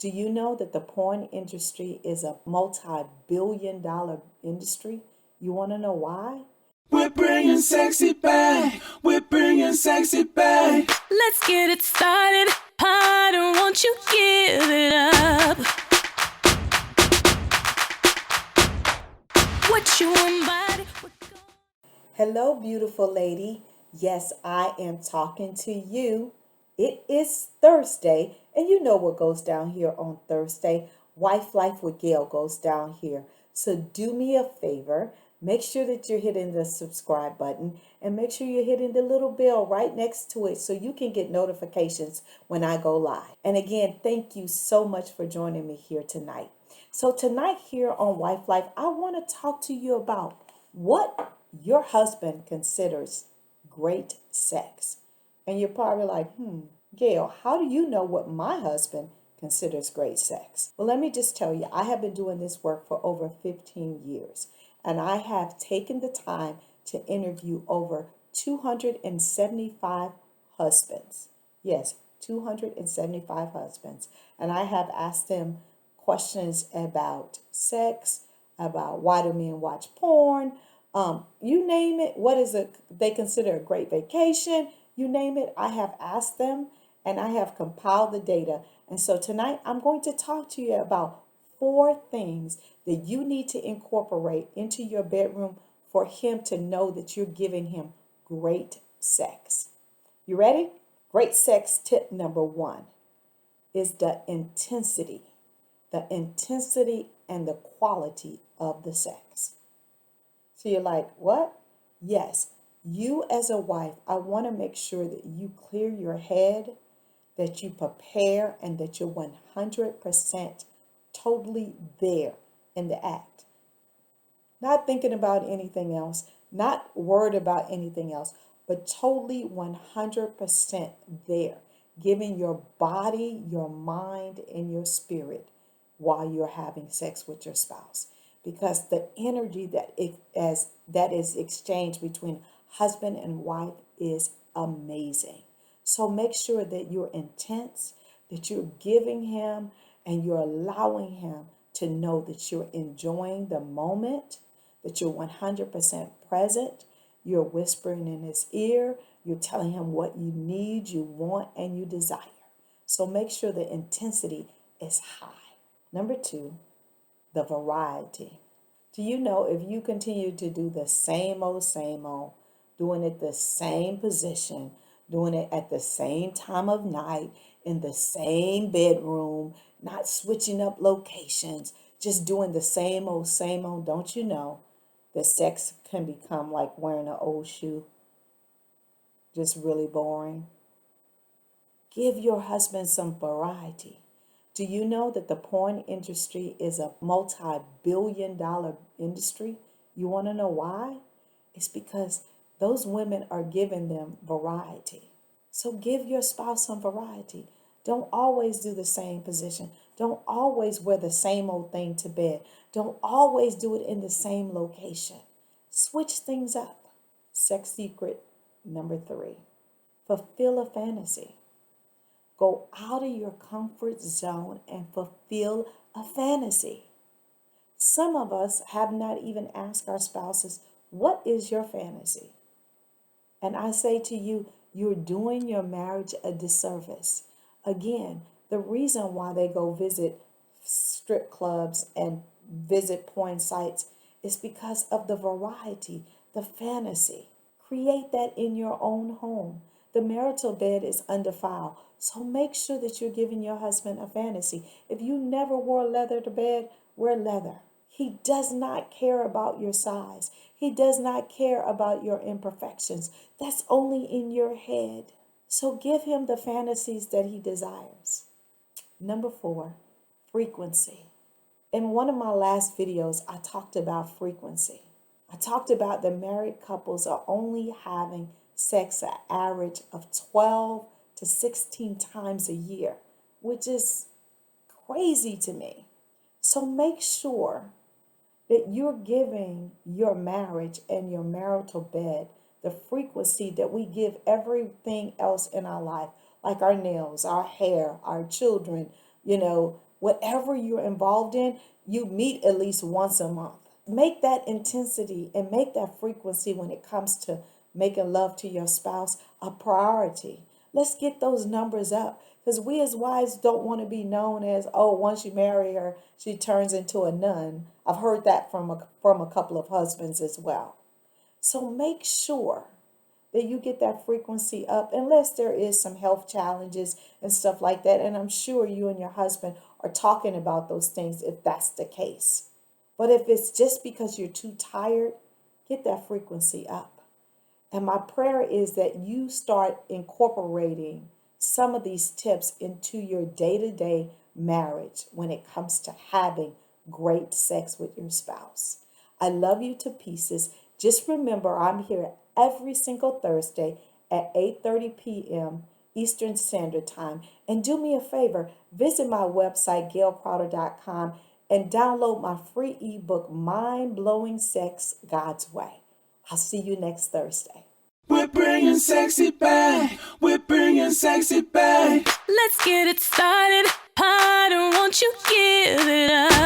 Do you know that the porn industry is a multi-billion-dollar industry? You want to know why? We're bringing sexy back. We're bringing sexy back. Let's get it started. Harder, won't you give it up? What you invited. Hello, beautiful lady. Yes, I am talking to you. It is Thursday, and you know what goes down here on Thursday. Wife Life with Gail goes down here. So do me a favor. Make sure that you're hitting the subscribe button and make sure you're hitting the little bell right next to it so you can get notifications when I go live. And again, thank you so much for joining me here tonight. So tonight here on Wife Life, I want to talk to you about what your husband considers great sex. And you're probably like, Gail, how do you know what my husband considers great sex? Well, let me just tell you, I have been doing this work for over 15 years, and I have taken the time to interview over 275 husbands. Yes, 275 husbands. And I have asked them questions about sex, about why do men watch porn, you name it. What is it they consider a great vacation? You name it. I have asked them and I have compiled the data. And so tonight I'm going to talk to you about 4 things that you need to incorporate into your bedroom for him to know that you're giving him great sex. You ready? Great sex tip number 1 is the intensity. The intensity and the quality of the sex. So you're like, what? Yes, you as a wife, I want to make sure that you clear your head, that you prepare, and that you're 100% totally there in the act. Not thinking about anything else, not worried about anything else, but totally 100% there, giving your body, your mind, and your spirit while you're having sex with your spouse. Because the energy that is exchanged between husband and wife is amazing. So make sure that you're intense, that you're giving him and you're allowing him to know that you're enjoying the moment, that you're 100% present, you're whispering in his ear, you're telling him what you need, you want, and you desire. So make sure the intensity is high. Number 2, the variety. Do you know if you continue to do the same old, doing it the same position, doing it at the same time of night, in the same bedroom, not switching up locations, just doing the same old, don't you know that sex can become like wearing an old shoe? Just really boring. Give your husband some variety. Do you know that the porn industry is a multi-billion-dollar industry? You want to know why? It's because those women are giving them variety. So give your spouse some variety. Don't always do the same position. Don't always wear the same old thing to bed. Don't always do it in the same location. Switch things up. Sex secret number 3. Fulfill a fantasy. Go out of your comfort zone and fulfill a fantasy. Some of us have not even asked our spouses, what is your fantasy? And I say to you, you're doing your marriage a disservice. Again, the reason why they go visit strip clubs and visit porn sites is because of the variety, the fantasy. Create that in your own home. The marital bed is undefiled. So make sure that you're giving your husband a fantasy. If you never wore leather to bed, wear leather. He does not care about your size. He does not care about your imperfections. That's only in your head. So give him the fantasies that he desires. Number 4, frequency. In one of my last videos, I talked about frequency. I talked about the married couples are only having sex an average of 12 to 16 times a year, which is crazy to me. So make sure that you're giving your marriage and your marital bed the frequency that we give everything else in our life, like our nails, our hair, our children, whatever you're involved in, you meet at least once a month. Make that intensity and make that frequency when it comes to making love to your spouse a priority. Let's get those numbers up, because we as wives don't want to be known as, oh, once you marry her, she turns into a nun. I've heard that from a couple of husbands as well. So make sure that you get that frequency up, unless there is some health challenges and stuff like that. And I'm sure you and your husband are talking about those things if that's the case. But if it's just because you're too tired, get that frequency up. And my prayer is that you start incorporating some of these tips into your day-to-day marriage when it comes to having great sex with your spouse. I love you to pieces. Just remember, I'm here every single Thursday at 8:30 p.m. Eastern Standard Time. And do me a favor, visit my website, gailcrowder.com, and download my free ebook, Mind Blowing Sex God's Way. I'll see you next Thursday. We're bringing sexy back. We're bringing sexy back. Let's get it started. I don't want you give it up.